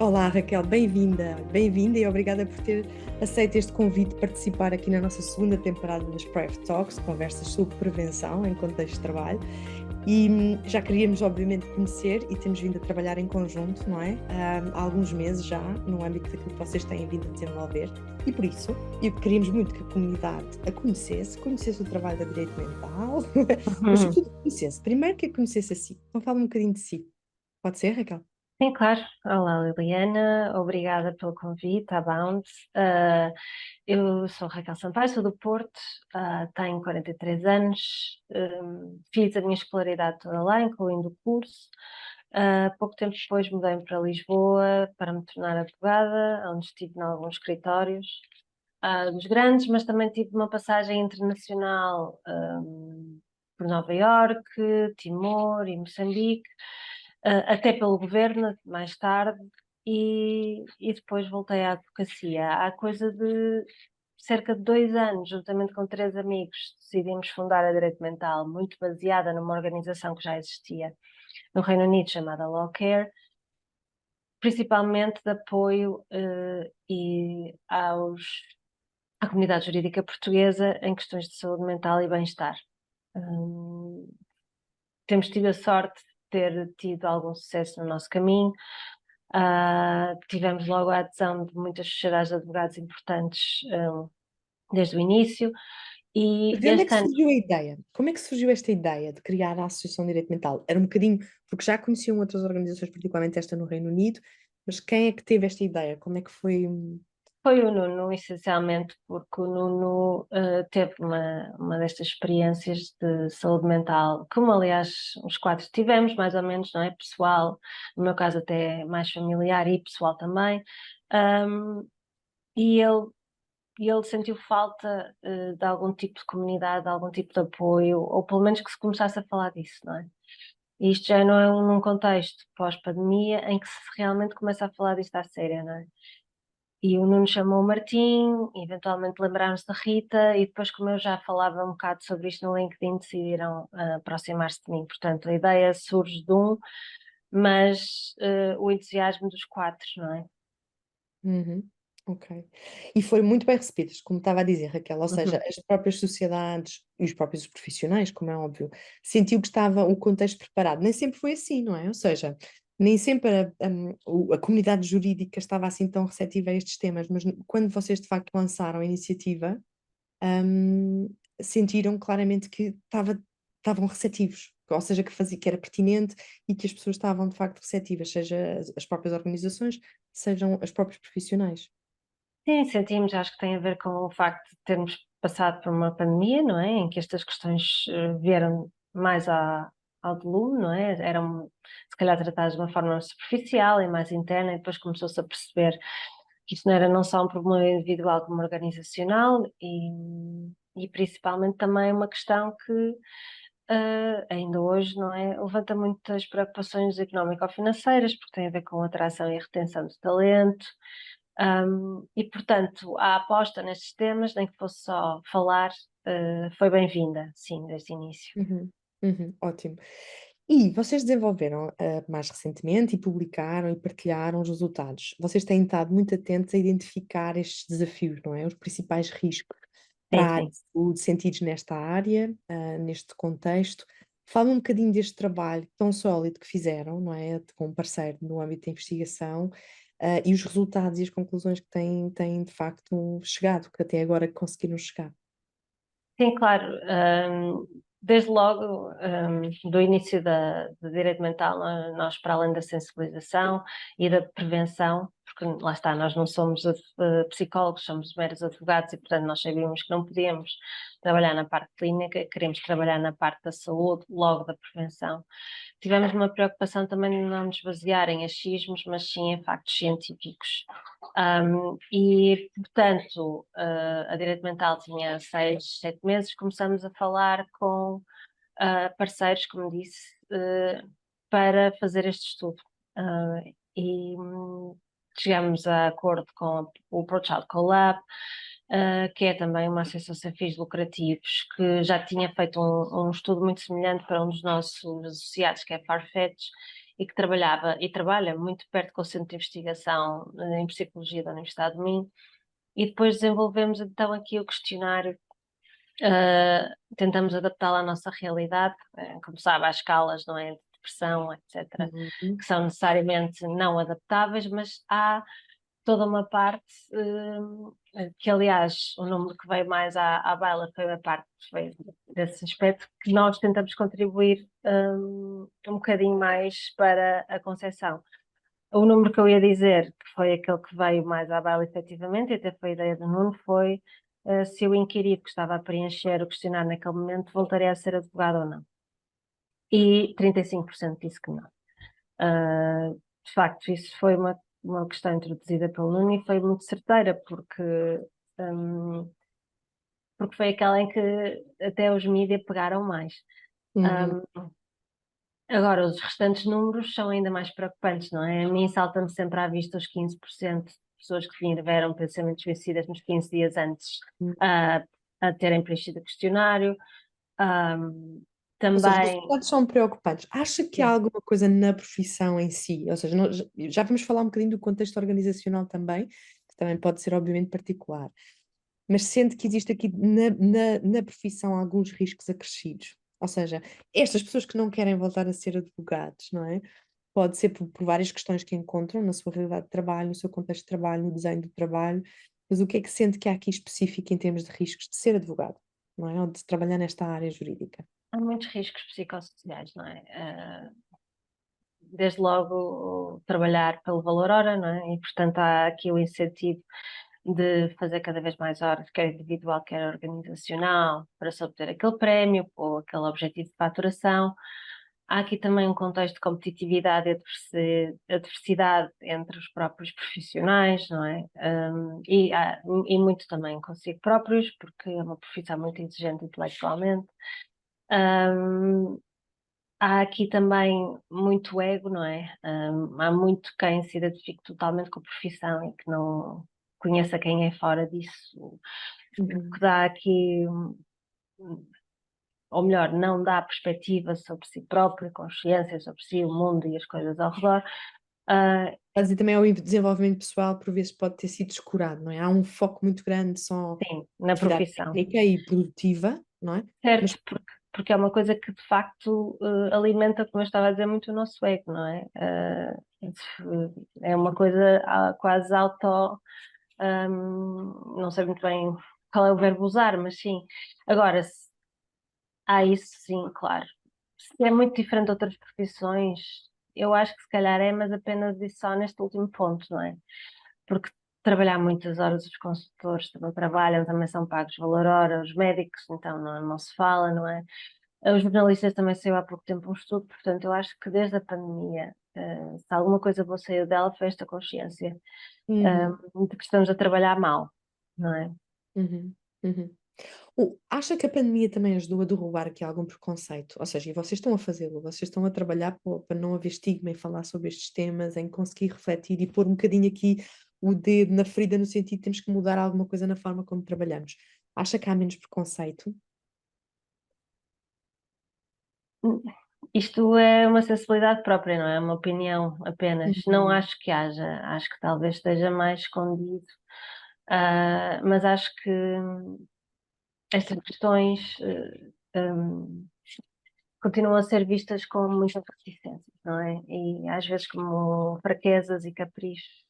Olá Raquel, bem-vinda e obrigada por ter aceito este convite de participar aqui na nossa segunda temporada das Private Talks, conversas sobre prevenção em contexto de trabalho. E já queríamos obviamente conhecer e temos vindo a trabalhar em conjunto, não é? Há alguns meses já, no âmbito daquilo que vocês têm vindo a desenvolver. E por isso, queríamos muito que a comunidade a conhecesse o trabalho da direito mental, mas Uhum. sobretudo conhecesse. Primeiro que a conhecesse a si. Então fala um bocadinho de si. Pode ser, Raquel? Sim, claro. Olá, Liliana. Obrigada pelo convite à Bound. Eu sou Raquel Sampaio, sou do Porto, tenho 43 anos, fiz a minha escolaridade toda lá, incluindo o curso. Pouco tempo depois mudei-me para Lisboa para me tornar advogada, onde estive em alguns escritórios, dos grandes, mas também tive uma passagem internacional, por Nova Iorque, Timor e Moçambique, até pelo governo, mais tarde, e depois voltei à advocacia. Há coisa de cerca de 2 anos, juntamente com 3 amigos, decidimos fundar a Direito Mental, muito baseada numa organização que já existia no Reino Unido, chamada Law Care, principalmente de apoio à comunidade jurídica portuguesa em questões de saúde mental e bem-estar. Temos tido a sorte de ter tido algum sucesso no nosso caminho. Tivemos logo a adesão de muitas sociedades de advogados importantes, desde o início, e De onde é que este ano surgiu a ideia? Como é que surgiu esta ideia de criar a Associação de Direito Mental? Era um bocadinho, porque já conheciam outras organizações, particularmente esta no Reino Unido, mas quem é que teve esta ideia? Como é que foi? foi o Nuno, essencialmente, porque o Nuno teve uma destas experiências de saúde mental, como aliás os quatro tivemos, mais ou menos, não é? Pessoal, no meu caso até mais familiar e pessoal também. Um, e ele sentiu falta de algum tipo de comunidade, de algum tipo de apoio, ou pelo menos que se começasse a falar disso, não é? E isto já não é num contexto pós-pandemia em que se realmente começa a falar disto à séria, não é? E o Nuno chamou o Martim, eventualmente lembraram-se da Rita, e depois, como eu já falava um bocado sobre isto no LinkedIn, decidiram aproximar-se de mim. Portanto, a ideia surge de um, mas o entusiasmo dos quatro, não é? Uhum, ok. E foram muito bem recebidas, como estava a dizer, Raquel, ou seja, Uhum. as próprias sociedades e os próprios profissionais, como é óbvio, sentiu que estava o contexto preparado. Nem sempre foi assim, não é? Ou seja, nem sempre a comunidade jurídica estava assim tão receptiva a estes temas, mas quando vocês de facto lançaram a iniciativa, hum, sentiram claramente que estavam receptivos, ou seja, que era pertinente e que as pessoas estavam de facto receptivas, seja as próprias organizações, sejam os próprios profissionais. Sim, sentimos, acho que tem a ver com o facto de termos passado por uma pandemia, não é? Em que estas questões vieram mais ao de lume, não é? Eram, se calhar, tratadas de uma forma superficial e mais interna, e depois começou-se a perceber que isso não era não só um problema individual como organizacional, e principalmente também uma questão que ainda hoje, não é? Levanta muitas preocupações económico-financeiras, porque tem a ver com a atração e a retenção de talento. E, portanto, a aposta nestes temas, nem que fosse só falar, foi bem-vinda, sim, desde o início. Uhum, uhum, ótimo. E vocês desenvolveram, mais recentemente e publicaram e partilharam os resultados. Vocês têm estado muito atentos a identificar estes desafios, não é? Os principais riscos para Sim, a área sim. de saúde sentidos nesta área, neste contexto. Fala um bocadinho deste trabalho tão sólido que fizeram, não é? Com um parceiro no âmbito da investigação, e os resultados e as conclusões que têm de facto chegado, que até agora conseguiram chegar. Sim, claro. Desde logo, do início do direito mental, nós, para além da sensibilização e da prevenção, porque lá está, nós não somos psicólogos, somos meros advogados, e portanto nós sabíamos que não podíamos trabalhar na parte clínica, queremos trabalhar na parte da saúde, logo da prevenção. Tivemos uma preocupação também de não nos basear em achismos, mas sim em factos científicos. E, portanto, a Direito Mental tinha 6, 7 meses, começamos a falar com parceiros, como disse, para fazer este estudo. E chegamos a acordo com o ProChild Collab, que é também uma associação sem fins lucrativos, que já tinha feito um estudo muito semelhante para um dos nossos associados, que é a Farfetch, e que trabalhava e trabalha muito perto com o Centro de Investigação em Psicologia da Universidade de Minho, e depois desenvolvemos então aqui o questionário. Tentamos adaptá-lo à nossa realidade, como sabe, há escalas, não é, de depressão, etc., Uhum. que são necessariamente não adaptáveis, mas há toda uma parte que, aliás, o número que veio mais à baila foi a parte que veio desse aspecto, que nós tentamos contribuir um bocadinho mais para a concepção. O número que eu ia dizer, que foi aquele que veio mais à baila efetivamente, e até foi a ideia do Nuno, foi se o inquirido que estava a preencher o questionário naquele momento voltaria a ser advogado ou não. E 35% disse que não. De facto, isso foi uma questão introduzida pelo Nuno e foi muito certeira, porque foi aquela em que até os mídias pegaram mais. Uhum. Um, Agora, os restantes números são ainda mais preocupantes, não é? A mim salta-me sempre à vista os 15% de pessoas que tiveram pensamentos suicidas nos 15 dias antes a, a terem preenchido o questionário. Um, Ou seja, os Também, resultados são preocupantes. Acha que há sim, alguma coisa na profissão em si? Ou seja, já vamos falar um bocadinho do contexto organizacional também, que também pode ser obviamente particular. Mas sente que existe aqui na profissão alguns riscos acrescidos. Ou seja, estas pessoas que não querem voltar a ser advogados, não é? Pode ser por várias questões que encontram na sua realidade de trabalho, no seu contexto de trabalho, no desenho do trabalho, mas o que é que sente que há aqui específico em termos de riscos de ser advogado, não é? Ou de trabalhar nesta área jurídica? há muitos riscos psicossociais, não é? Desde logo trabalhar pelo valor hora, não é? E portanto há aqui o incentivo de fazer cada vez mais horas, quer individual, quer organizacional, para se obter aquele prémio ou aquele objetivo de faturação. Há aqui também um contexto de competitividade e adversidade entre os próprios profissionais, não é? E muito também consigo próprios, porque é uma profissão muito exigente intelectualmente. Um, Há aqui também muito ego, não é? Há muito quem se identifique totalmente com a profissão e que não conheça quem é fora disso, o que Uhum. dá aqui, ou melhor, não dá perspectiva sobre si próprio, consciência sobre si, o mundo e as coisas ao redor. Ah, Mas e também o desenvolvimento pessoal, por vezes, pode ter sido descurado, não é? Há um foco muito grande só sim, na atividade profissão. técnica e produtiva, não é? Mas Certo, porque é uma coisa que de facto alimenta, como eu estava a dizer, muito o nosso ego, não é? É uma coisa quase não sei muito bem qual é o verbo usar, mas sim. Agora, há isso sim, claro. Se é muito diferente de outras profissões, eu acho que se calhar é, mas apenas e só neste último ponto, não é? Porque trabalhar muitas horas, os consultores também trabalham, também são pagos valor hora, os médicos, então não se fala, não é? Os jornalistas também saiu há pouco tempo um estudo, portanto, eu acho que desde a pandemia, se alguma coisa boa saiu dela foi esta consciência, uhum, de que estamos a trabalhar mal, não é? uhum, uhum. Acha que a pandemia também ajudou a derrubar aqui algum preconceito? Ou seja, e vocês estão a fazê-lo, vocês estão a trabalhar para não haver estigma em falar sobre estes temas, em conseguir refletir e pôr um bocadinho aqui o dedo na ferida no sentido de temos que mudar alguma coisa na forma como trabalhamos. Acha que há menos preconceito? Isto é uma sensibilidade própria, não é? É uma opinião apenas. Não Uhum, acho que haja, acho que talvez esteja mais escondido. Mas acho que estas questões continuam a ser vistas com muita reticência, não é? E às vezes como fraquezas e caprichos,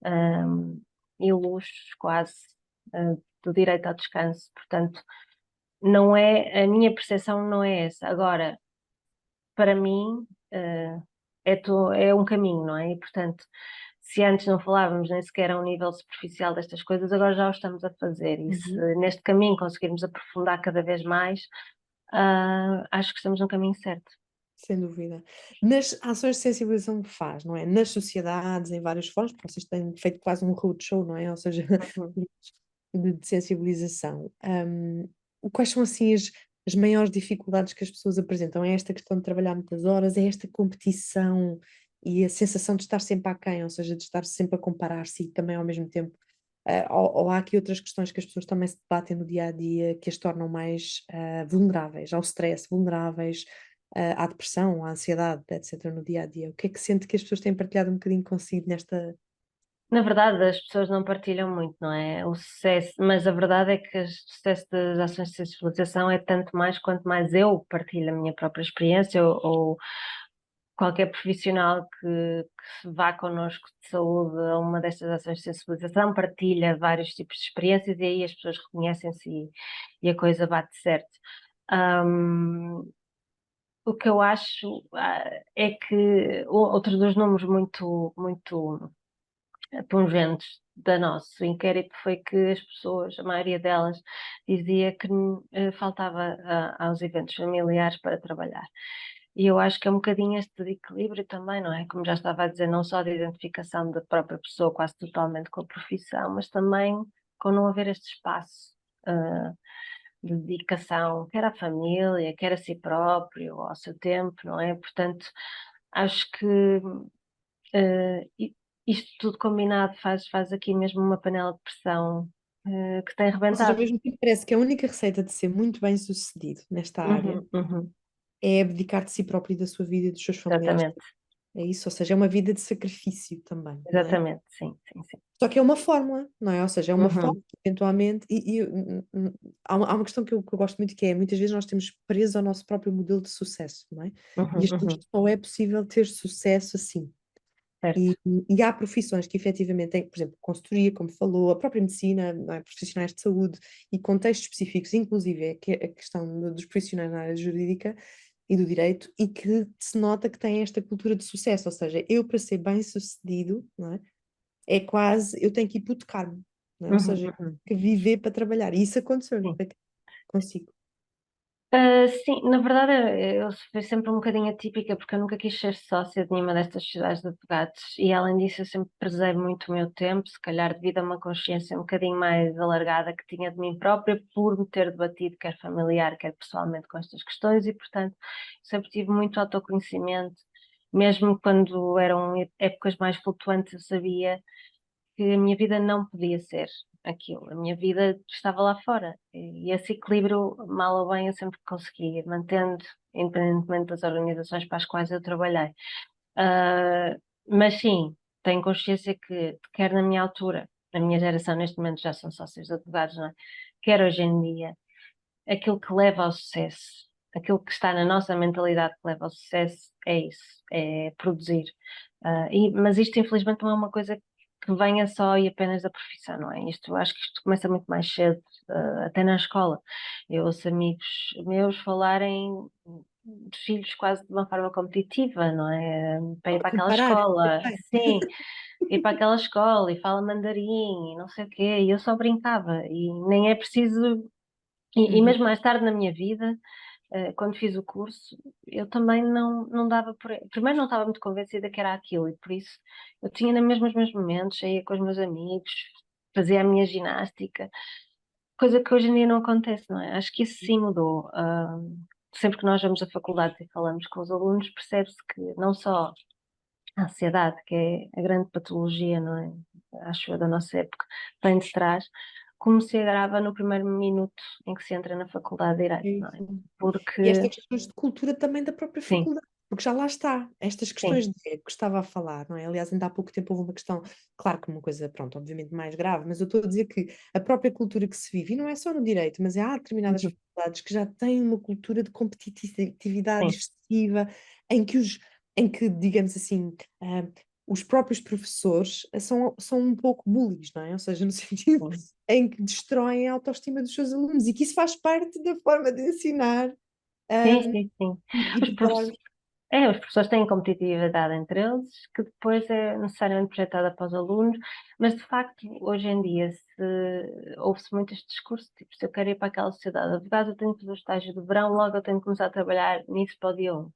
hum, e luxos quase, do direito ao descanso. Portanto, não é, a minha percepção não é essa. Agora, para mim, é um caminho, não é? E, portanto, se antes não falávamos nem sequer a um nível superficial destas coisas, agora já o estamos a fazer. E se uhum. neste caminho conseguirmos aprofundar cada vez mais, acho que estamos no caminho certo. Sem dúvida. Nas ações de sensibilização que faz, não é? Nas sociedades, em vários fóruns, porque vocês têm feito quase um roadshow, não é? Ou seja, Uhum. de sensibilização. Quais são assim as maiores dificuldades que as pessoas apresentam? É esta questão de trabalhar muitas horas, é esta competição e a sensação de estar sempre aquém, ou seja, de estar sempre a comparar-se e também ao mesmo tempo. Ou há aqui outras questões que as pessoas também se debatem no dia a dia que as tornam mais vulneráveis ao stress, vulneráveis. à depressão, à ansiedade, etc., no dia a dia? O que é que sente que as pessoas têm partilhado um bocadinho consigo nesta. Na verdade, as pessoas não partilham muito, não é? O sucesso, mas a verdade é que o sucesso das ações de sensibilização é tanto mais quanto mais eu partilho a minha própria experiência ou qualquer profissional que vá connosco de saúde a uma destas ações de sensibilização partilha vários tipos de experiências e aí as pessoas reconhecem-se e a coisa bate certo. Ahm, o que eu acho é que outro dos números muito pungentes da nosso inquérito foi que as pessoas, a maioria delas, dizia que faltava aos eventos familiares para trabalhar. E eu acho que é um bocadinho este equilíbrio também, não é? Como já estava a dizer, não só de identificação da própria pessoa quase totalmente com a profissão, mas também com não haver este espaço de dedicação, quer à família, quer a si próprio, ao seu tempo, não é? Portanto, acho que isto tudo combinado faz aqui mesmo uma panela de pressão que tem Ou seja, ao rebentado. mesmo tempo parece que a única receita de ser muito bem sucedido nesta área Uhum, uhum, é abdicar de si próprio e da sua vida e dos seus familiares. exatamente, É isso, ou seja, é uma vida de sacrifício também, não é? exatamente, sim, sim, sim. Só que é uma fórmula, não é? Ou seja, é uma fórmula Uhum, que eventualmente. Há uma questão que eu gosto muito que é: muitas vezes nós temos preso ao nosso próprio modelo de sucesso, não é? E uhum, achamos uhum, que só é possível ter sucesso assim. certo. E há profissões que efetivamente têm, por exemplo, consultoria, como falou, a própria medicina, não é? Profissionais de saúde e contextos específicos, inclusive a questão dos profissionais na área jurídica e do direito, e que se nota que têm esta cultura de sucesso, ou seja, eu para ser bem-sucedido, não é? É quase, eu tenho que hipotecar-me, não é? Ou Uhum, seja, uhum, que viver para trabalhar. E isso aconteceu sim. consigo. Sim, na verdade eu fui sempre um bocadinho atípica porque eu nunca quis ser sócia de nenhuma destas sociedades de advogados e além disso eu sempre prezei muito o meu tempo, se calhar devido a uma consciência um bocadinho mais alargada que tinha de mim própria por me ter debatido quer familiar, quer pessoalmente com estas questões e portanto sempre tive muito autoconhecimento, mesmo quando eram épocas mais flutuantes eu sabia que a minha vida não podia ser aquilo, a minha vida estava lá fora. E esse equilíbrio, mal ou bem, eu sempre consegui, mantendo, independentemente das organizações para as quais eu trabalhei. Ah, mas sim, tenho consciência que, quer na minha altura, a minha geração neste momento já são sócios de advogados, não é? Quer hoje em dia, aquilo que leva ao sucesso, aquilo que está na nossa mentalidade que leva ao sucesso é isso, é produzir. Mas isto infelizmente não é uma coisa que venha só e apenas da profissão, não é? Isto, acho que isto começa muito mais cedo, até na escola. Eu ouço amigos meus falarem de filhos quase de uma forma competitiva, não é? Para ir para aquela Comparar. escola, sim, ir para aquela escola e fala mandarim e não sei o quê, e eu só brincava, e nem é preciso e Uhum. mesmo mais tarde na minha vida, quando fiz o curso, eu também não dava por. Primeiro, não estava muito convencida que era aquilo, e por isso eu tinha na mesma os meus momentos, saía com os meus amigos, fazia a minha ginástica, coisa que hoje em dia não acontece, não é? Acho que isso sim mudou. Sempre que nós vamos à faculdade e falamos com os alunos, percebe-se que não só a ansiedade, que é a grande patologia, não é? Acho eu, da nossa época, vem de trás, como se agrava no primeiro minuto em que se entra na faculdade de É Direito, não é? isso. E Porque, estas questões de cultura também da própria sim, faculdade, porque já lá está, estas sim, questões de ego que estava a falar, não é? Aliás, ainda há pouco tempo houve uma questão, claro que uma coisa, pronto, obviamente mais grave, mas eu estou a dizer que a própria cultura que se vive, e não é só no direito, mas há determinadas uhum, faculdades que já têm uma cultura de competitividade sim, excessiva, em que, digamos assim, os próprios professores são um pouco bullies, não é? Ou seja, no sentido sim, em que destroem a autoestima dos seus alunos e que isso faz parte da forma de ensinar sim, um, sim, sim. e Os preparar. os professores têm competitividade entre eles, que depois é necessariamente projetada para os alunos, mas de facto, hoje em dia, ouve-se muito este discurso, tipo, se eu quero ir para aquela sociedade de advogados, eu tenho que fazer o estágio de verão, logo eu tenho que começar a trabalhar nisso para o dia 1.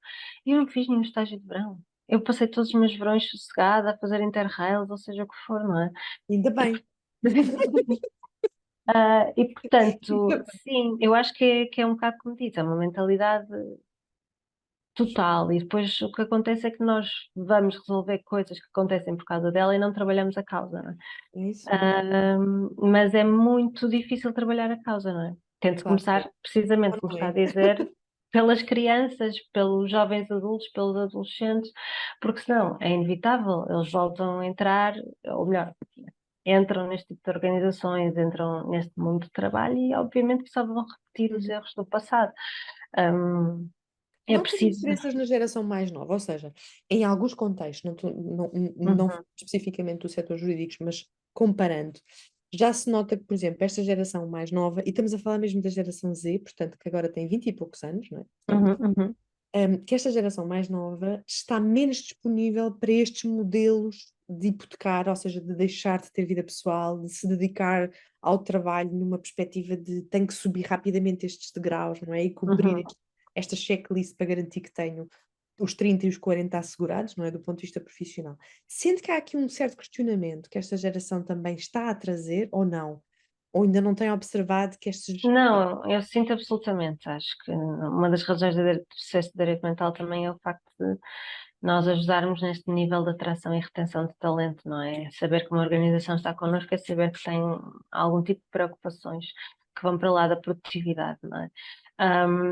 E eu não fiz nenhum estágio de verão. Eu passei todos os meus verões sossegada a fazer interrails, ou seja o que for, não é? Ainda E, bem. portanto, sim, eu acho que é um bocado como diz, é uma mentalidade total. E depois o que acontece é que nós vamos resolver coisas que acontecem por causa dela e não trabalhamos a causa, não é? É isso mesmo, Mas é muito difícil trabalhar a causa, não é? Tento claro. precisamente Não começar a é? dizer. pelas crianças, pelos jovens adultos, pelos adolescentes, porque senão é inevitável, eles voltam a entrar, ou melhor, entram neste tipo de organizações, entram neste mundo de trabalho e obviamente que só vão repetir os Uhum. erros do passado. Hum, é Notas preciso. diferenças na geração mais nova, ou seja, em alguns contextos, não Uhum, especificamente do setor jurídico, mas comparando, já se nota que, por exemplo, esta geração mais nova, e estamos a falar mesmo da geração Z, portanto, que agora tem 20 e poucos anos, não é? Portanto, uhum. que esta geração mais nova está menos disponível para estes modelos de hipotecar, ou seja, de deixar de ter vida pessoal, de se dedicar ao trabalho numa perspectiva de tenho que subir rapidamente estes degraus, não é? E cumprir Uhum. aqui esta checklist para garantir que tenho os 30 e os 40 assegurados, não é? Do ponto de vista profissional. Sente que há aqui um certo questionamento que esta geração também está a trazer ou não? Ou ainda não tem observado que estes. Não, eu sinto absolutamente. Acho que uma das razões do sucesso do direito mental também é o facto de nós ajudarmos neste nível de atração e retenção de talento, não é? Saber que uma organização está connosco é saber que tem algum tipo de preocupações que vão para lá da produtividade, não é?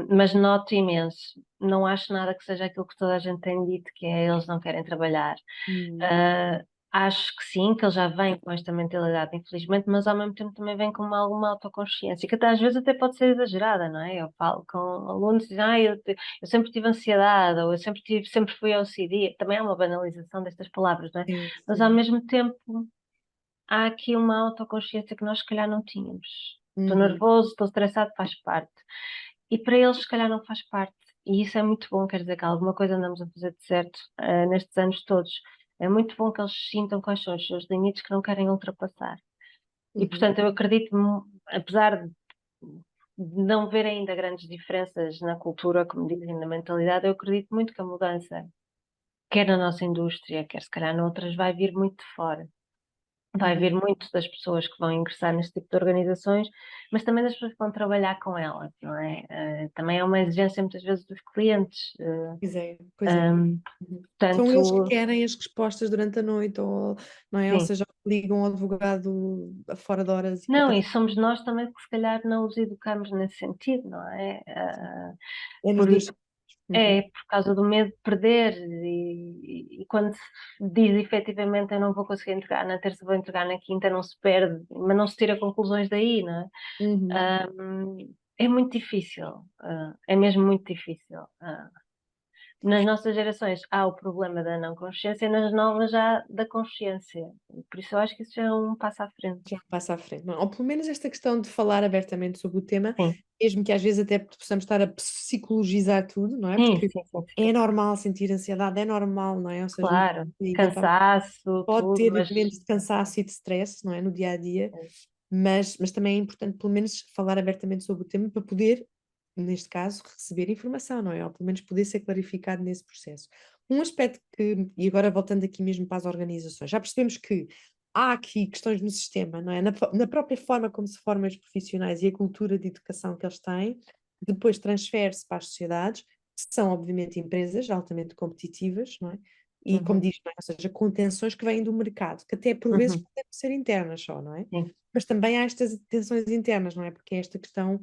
Mas noto imenso, não acho nada que seja aquilo que toda a gente tem dito, que é eles não querem trabalhar. Hum, Ah, acho que sim, que ele já vem com esta mentalidade, infelizmente, mas ao mesmo tempo também vem com alguma autoconsciência, que até às vezes até pode ser exagerada, não é? Eu falo com alunos que dizem, eu sempre tive ansiedade, ou sempre fui OCD, também é uma banalização destas palavras, não é? sim, Mas ao sim. mesmo tempo há aqui uma autoconsciência que nós se calhar não tínhamos. Estou Uhum, nervoso, estou estressado, faz parte. E para eles se calhar não faz parte. E isso é muito bom, quer dizer que alguma coisa andamos a fazer de certo, nestes anos todos. É muito bom que eles sintam quais são os seus limites que não querem ultrapassar. E uhum. portanto eu acredito, apesar de não ver ainda grandes diferenças na cultura, como dizem, na mentalidade, eu acredito muito que a mudança, quer na nossa indústria, quer se calhar noutras, vai vir muito de fora. Vai Uhum. vir muito das pessoas que vão ingressar neste tipo de organizações, mas também das pessoas que vão trabalhar com elas, não é? Também é uma exigência muitas vezes dos clientes. Pois é, pois é. Ehm, Uhum. São eles que Portanto, querem as respostas durante a noite, ou, não é? Ou sim. seja, ligam ao advogado a fora de horas e Não, e completamente. somos nós também que se calhar não os educamos nesse sentido, não é? É nos Por, dois sentidos. é Uhum. por causa do medo de perder e quando se diz efetivamente eu não vou conseguir entregar na terça, vou entregar na quinta, não se perde, mas não se tira conclusões daí, não é? Uhum. É muito difícil, é mesmo muito difícil. Nas nossas gerações há o problema da não consciência, nas novas já da consciência. Por isso eu acho que isso já é um passo à frente. Já passa à frente, não é? Ou pelo menos esta questão de falar abertamente sobre o tema, Sim, mesmo que às vezes até possamos estar a psicologizar tudo, não é? sim, Porque sim, sim, sim. é normal sentir ansiedade, é normal, não é? Ou seja, Claro, eventualmente cansaço, pode tudo, ter mas momentos de cansaço e de stress, não é? No dia a dia, mas também é importante, pelo menos, falar abertamente sobre o tema para poder, neste caso, receber informação, não é? Ou pelo menos poder ser clarificado nesse processo. Um aspecto que, e agora voltando aqui mesmo para as organizações, já percebemos que há aqui questões no sistema, não é? Na própria forma como se formam os profissionais e a cultura de educação que eles têm, que depois transfere-se para as sociedades, que são obviamente empresas altamente competitivas, não é? E como uhum, diz, não é? Ou seja, com tensões que vêm do mercado, que até por vezes uhum, podem ser internas só, não é? sim, Mas também há estas tensões internas, não é? Porque esta questão,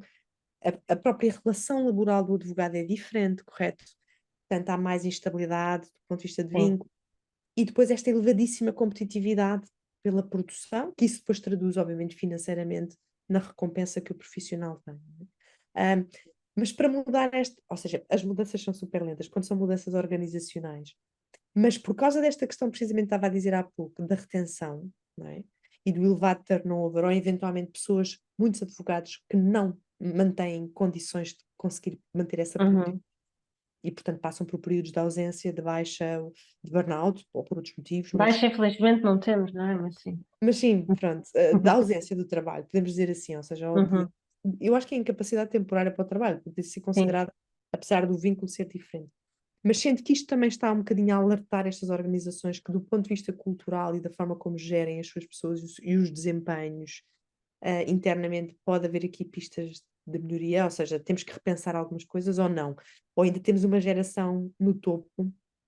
a própria relação laboral do advogado é diferente, correto? Portanto, há mais instabilidade do ponto de vista de sim, vínculo, e depois esta elevadíssima competitividade pela produção, que isso depois traduz, obviamente, financeiramente na recompensa que o profissional tem. Não é? Mas para mudar esta, ou seja, as mudanças são super lentas quando são mudanças organizacionais, mas por causa desta questão, precisamente estava a dizer há pouco, da retenção, não é? E do elevado turnover, ou eventualmente pessoas, muitos advogados que não mantêm condições de conseguir manter essa produtividade uhum. e, portanto, passam por períodos de ausência, de baixa, de burnout, ou por outros motivos, Baixa, infelizmente, não temos, não é? Mas sim. mas sim, pronto, da Uhum, ausência do trabalho, podemos dizer assim, ou seja, uhum, eu acho que é a incapacidade temporária para o trabalho, pode ser sim. considerada, apesar do vínculo ser diferente. Mas sendo que isto também está um bocadinho a alertar estas organizações que, do ponto de vista cultural e da forma como gerem as suas pessoas e os desempenhos, internamente, pode haver aqui pistas de melhoria, ou seja, temos que repensar algumas coisas ou não. Ou ainda temos uma geração no topo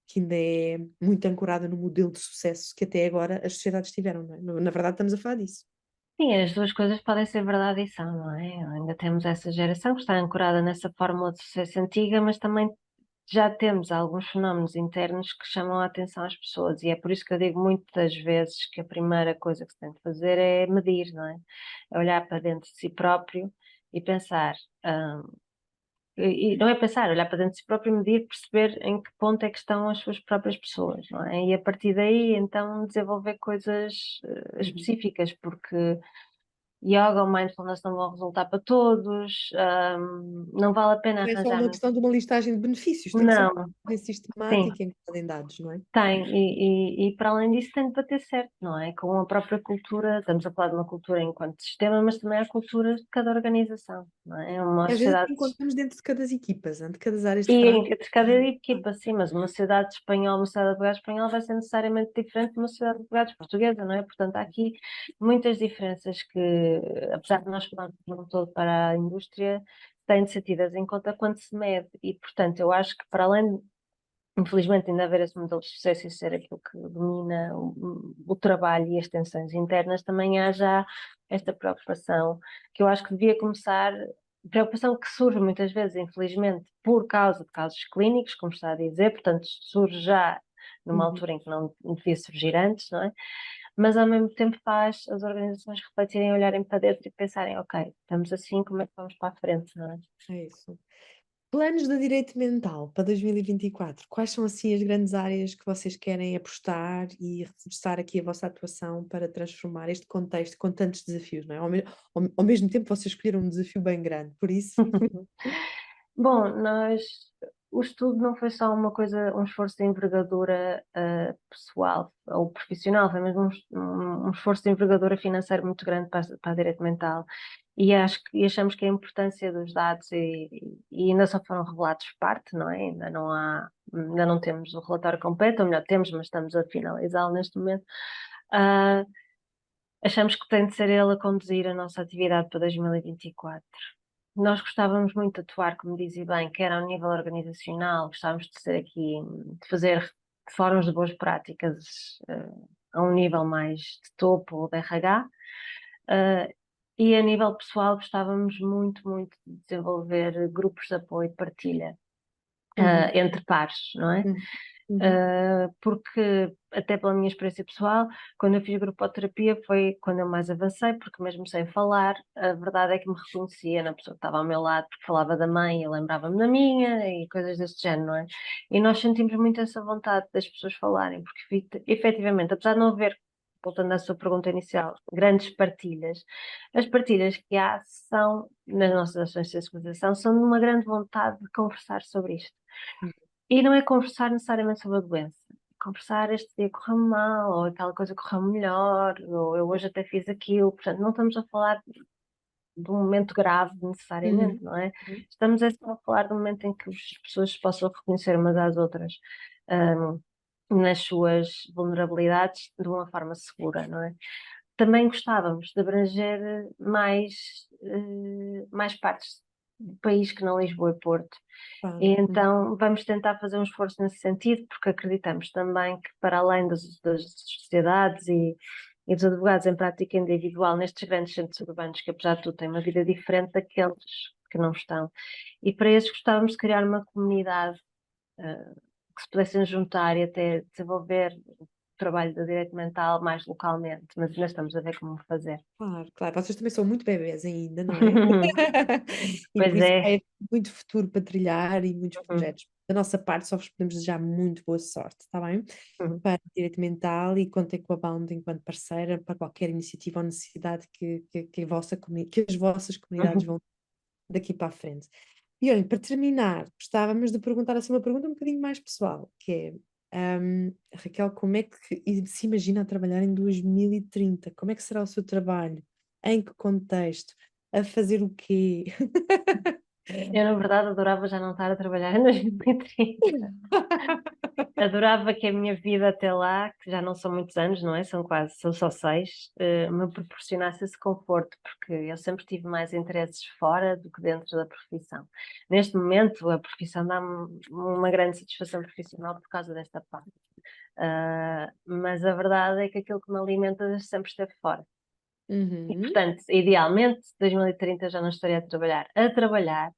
que ainda é muito ancorada no modelo de sucesso que até agora as sociedades tiveram, não é? Na verdade, estamos a falar disso. Sim, as duas coisas podem ser verdade e são, não é? Ainda temos essa geração que está ancorada nessa fórmula de sucesso antiga, mas também já temos alguns fenómenos internos que chamam a atenção às pessoas, e é por isso que eu digo muitas vezes que a primeira coisa que se tem de fazer é medir, não é? É olhar para dentro de si próprio e pensar, e não é pensar, olhar para dentro de si próprio e medir, perceber em que ponto é que estão as suas próprias pessoas, não é? E a partir daí, então, desenvolver coisas específicas, porque yoga ou mindfulness não vão resultar para todos, não vale a pena Não é só uma arranjar. questão de uma listagem de benefícios, tem que ser uma Não, listagem sim, sistemática e em dados, não é? tem, e para além disso tem de bater certo, não é? Com a própria cultura, estamos a falar de uma cultura enquanto sistema, mas também há cultura de cada organização, não é? Uma E às vezes sociedade. encontramos dentro de cada equipas, de cada áreas de E trabalho. entre cada equipa, sim, mas uma sociedade espanhola, uma sociedade de advogados espanhola vai ser necessariamente diferente de uma sociedade de advogados portuguesa, não é? Portanto, há aqui muitas diferenças que, apesar de nós falarmos de um todo para a indústria, têm de ser tidas em conta quando se mede. E, portanto, eu acho que para além, infelizmente, ainda haver esse modelo de sucesso e ser aquilo que domina o trabalho e as tensões internas, também há já esta preocupação que eu acho que devia começar, preocupação que surge muitas vezes, infelizmente, por causa de casos clínicos, como está a dizer, portanto, surge já numa Uhum. altura em que não devia surgir antes, não é? Mas ao mesmo tempo faz as organizações refletirem, olharem para dentro e pensarem, ok, estamos assim, como é que vamos para a frente, não é? É isso. Planos de direito mental para 2024. Quais são assim as grandes áreas que vocês querem apostar e reforçar aqui a vossa atuação para transformar este contexto com tantos desafios, não é? Ao mesmo tempo vocês escolheram um desafio bem grande, por isso. Bom, o estudo não foi só uma coisa, um esforço de envergadura pessoal ou profissional, foi mesmo um esforço de envergadura financeira muito grande para a direito mental. E achamos que a importância dos dados, e ainda só foram revelados parte, não é? Ainda não temos o relatório completo, ou melhor, temos, mas estamos a finalizá-lo neste momento. Ah, Achamos que tem de ser ele a conduzir a nossa atividade para 2024. Nós gostávamos muito de atuar, como dizia bem, quer ao nível organizacional, gostávamos de ser aqui, de fazer fóruns de boas práticas a um nível mais de topo ou de RH, e a nível pessoal gostávamos muito, muito de desenvolver grupos de apoio e partilha Uhum, entre pares, não é? uhum, uhum. Porque, até pela minha experiência pessoal, quando eu fiz grupoterapia foi quando eu mais avancei, porque mesmo sem falar, a verdade é que me reconhecia na pessoa que estava ao meu lado, porque falava da mãe, eu lembrava-me da minha e coisas desse género, não é? E nós sentimos muito essa vontade das pessoas falarem, porque efetivamente, apesar de não haver, voltando à sua pergunta inicial, grandes partilhas, as partilhas que há são, nas nossas ações de sensibilização, são de uma grande vontade de conversar sobre isto. E não é conversar necessariamente sobre a doença. Conversar este dia correu mal, ou aquela coisa correu melhor, ou eu hoje até fiz aquilo. Portanto, não estamos a falar de um momento grave necessariamente, Uhum, não é? uhum. Estamos a só a falar de um momento em que as pessoas se possam reconhecer umas às outras, hum, nas suas vulnerabilidades de uma forma segura, não é? Também gostávamos de abranger mais partes do país que não Lisboa e Porto. E Claro. Uhum. então vamos tentar fazer um esforço nesse sentido, porque acreditamos também que, para além das sociedades e dos advogados em prática individual nestes grandes centros urbanos, que apesar de tudo têm uma vida diferente daqueles que não estão, e para esses gostávamos de criar uma comunidade que se pudessem juntar e até desenvolver o trabalho do direito mental mais localmente, mas ainda estamos a ver como fazer. Claro, claro. Vocês também são muito bebés ainda, não é? E por Pois isso é. é muito futuro para trilhar e muitos Uhum, projetos. Da nossa parte, só vos podemos desejar muito boa sorte, está bem? uhum, Para o direito mental e contem com a Bound enquanto parceira para qualquer iniciativa ou necessidade que as vossas comunidades uhum. vão daqui para a frente. E olhem, para terminar, gostávamos de perguntar assim uma pergunta um bocadinho mais pessoal, que é, Raquel, como é que se imagina a trabalhar em 2030? Como é que será o seu trabalho? Em que contexto? A fazer o quê? Eu, na verdade, adorava já não estar a trabalhar em 2030. Adorava que a minha vida até lá, que já não são muitos anos, não é? São só 6, me proporcionasse esse conforto, porque eu sempre tive mais interesses fora do que dentro da profissão. Neste momento, a profissão dá-me uma grande satisfação profissional por causa desta parte. Mas a verdade é que aquilo que me alimenta sempre esteve fora. E, portanto, idealmente, 2030 já não estaria a trabalhar,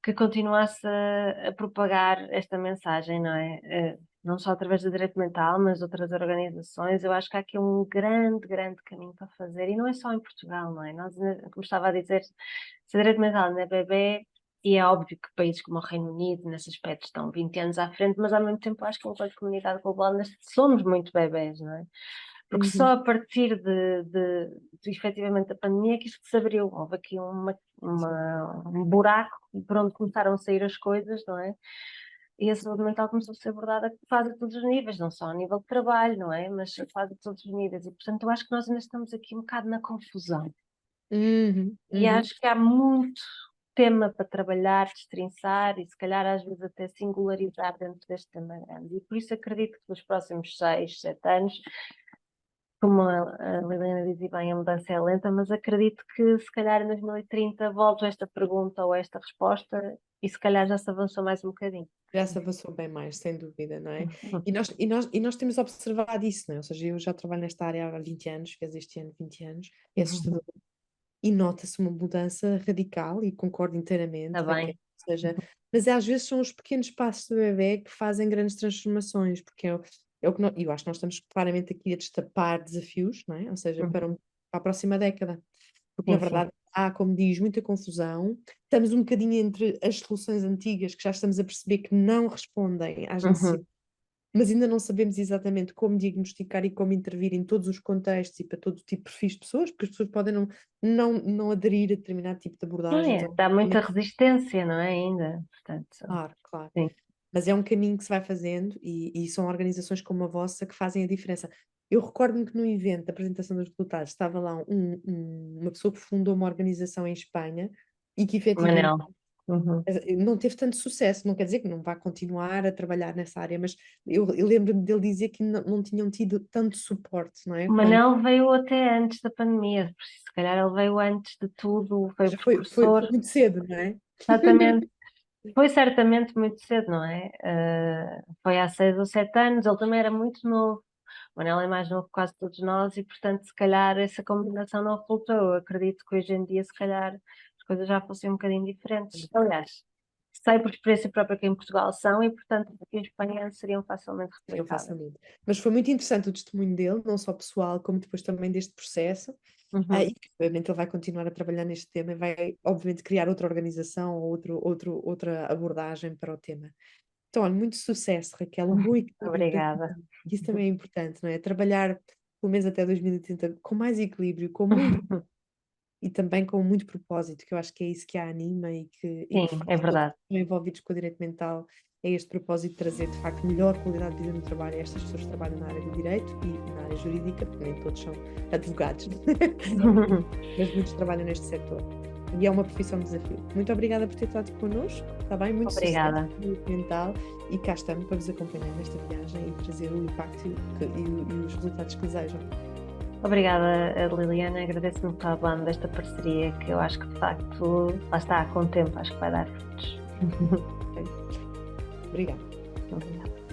que continuasse a propagar esta mensagem, não é? Não só através do direito mental, mas de outras organizações. Eu acho que há aqui um grande, grande caminho para fazer, e não é só em Portugal, não é? Nós, como estava a dizer, se o direito mental não é bebê, e é óbvio que países como o Reino Unido, nesse aspecto, estão 20 anos à frente, mas ao mesmo tempo acho que enquanto comunidade global somos muito bebés, não é? Porque só a partir de efetivamente a pandemia que isto se abriu. Houve aqui um buraco por onde começaram a sair as coisas, não é? E a saúde mental começou a ser abordada quase a todos os níveis, não só a nível de trabalho, não é? Mas quase a todos os níveis. E, portanto, eu acho que nós ainda estamos aqui um bocado na confusão. E acho que há muito tema para trabalhar, destrinçar e se calhar às vezes até singularizar dentro deste tema grande. E por isso acredito que nos próximos 6, 7 anos, como a Liliana dizia bem, a mudança é lenta, mas acredito que se calhar em 2030 volto a esta pergunta ou a esta resposta e se calhar já se avançou mais um bocadinho. Já se avançou bem mais, sem dúvida, não é? E nós temos observado isso, não é? Ou seja, eu já trabalho nesta área há 20 anos, fez este ano 20 anos, é assustador. E nota-se uma mudança radical, e concordo inteiramente, Está Raquel. bem. Ou seja, mas às vezes são os pequenos passos do bebê que fazem grandes transformações, porque é o que eu acho que nós estamos claramente aqui a destapar desafios, não é? Ou seja, para a próxima década. Porque, na Sim, sim. verdade, há, como diz, muita confusão. Estamos um bocadinho entre as soluções antigas, que já estamos a perceber que não respondem às necessidades, mas ainda não sabemos exatamente como diagnosticar e como intervir em todos os contextos e para todo tipo de perfis de pessoas, porque as pessoas podem não aderir a determinado tipo de Não abordagens. é? Dá muita resistência, não é? Ainda. Portanto, Claro, claro. sim. Mas é um caminho que se vai fazendo e são organizações como a vossa que fazem a diferença. Eu recordo-me que no evento da apresentação dos resultados estava lá uma pessoa que fundou uma organização em Espanha e que efetivamente Manel. não teve tanto sucesso. Não quer dizer que não vá continuar a trabalhar nessa área, mas eu lembro-me dele dizer que não tinham tido tanto suporte, não é? O Manel veio até antes da pandemia, por isso, se calhar ele veio antes de tudo, foi o Já foi precursor. muito cedo, não é? Exatamente. Foi certamente muito cedo, não é? Foi há 6 ou 7 anos, ele também era muito novo. O Manel é mais novo que quase todos nós e, portanto, se calhar essa combinação não resultou. Eu acredito que hoje em dia, se calhar, as coisas já fossem um bocadinho diferentes. Aliás, sei por experiência própria que em Portugal são e, portanto, aqui em Espanha seriam facilmente Eu replicáveis. facilmente. Mas foi muito interessante o testemunho dele, não só pessoal, como depois também deste processo. E que, obviamente, ele vai continuar a trabalhar neste tema e vai, obviamente, criar outra organização ou outra abordagem para o tema. Então, olha, muito sucesso, Raquel, um bom equilíbrio para ti, Obrigada. que isso também é importante, não é? Trabalhar pelo menos até 2030 com mais equilíbrio, com muito e também com muito propósito, que eu acho que é isso que a anima e Sim, que faz é todos que verdade. estão envolvidos com o direito mental, é este propósito de trazer, de facto, melhor qualidade de vida no trabalho a estas pessoas que trabalham na área do direito e na área jurídica, porque nem todos são advogados, mas muitos trabalham neste setor. E é uma profissão de desafio. Muito obrigada por ter estado connosco, está bem? Muito Obrigada. sucesso no direito mental e cá estamos para vos acompanhar nesta viagem e trazer o impacto e os resultados que desejam. Obrigada, Liliana. Agradeço muito a banda desta parceria que eu acho que de facto, lá está, com o tempo, acho que vai dar frutos. Obrigada. Obrigada.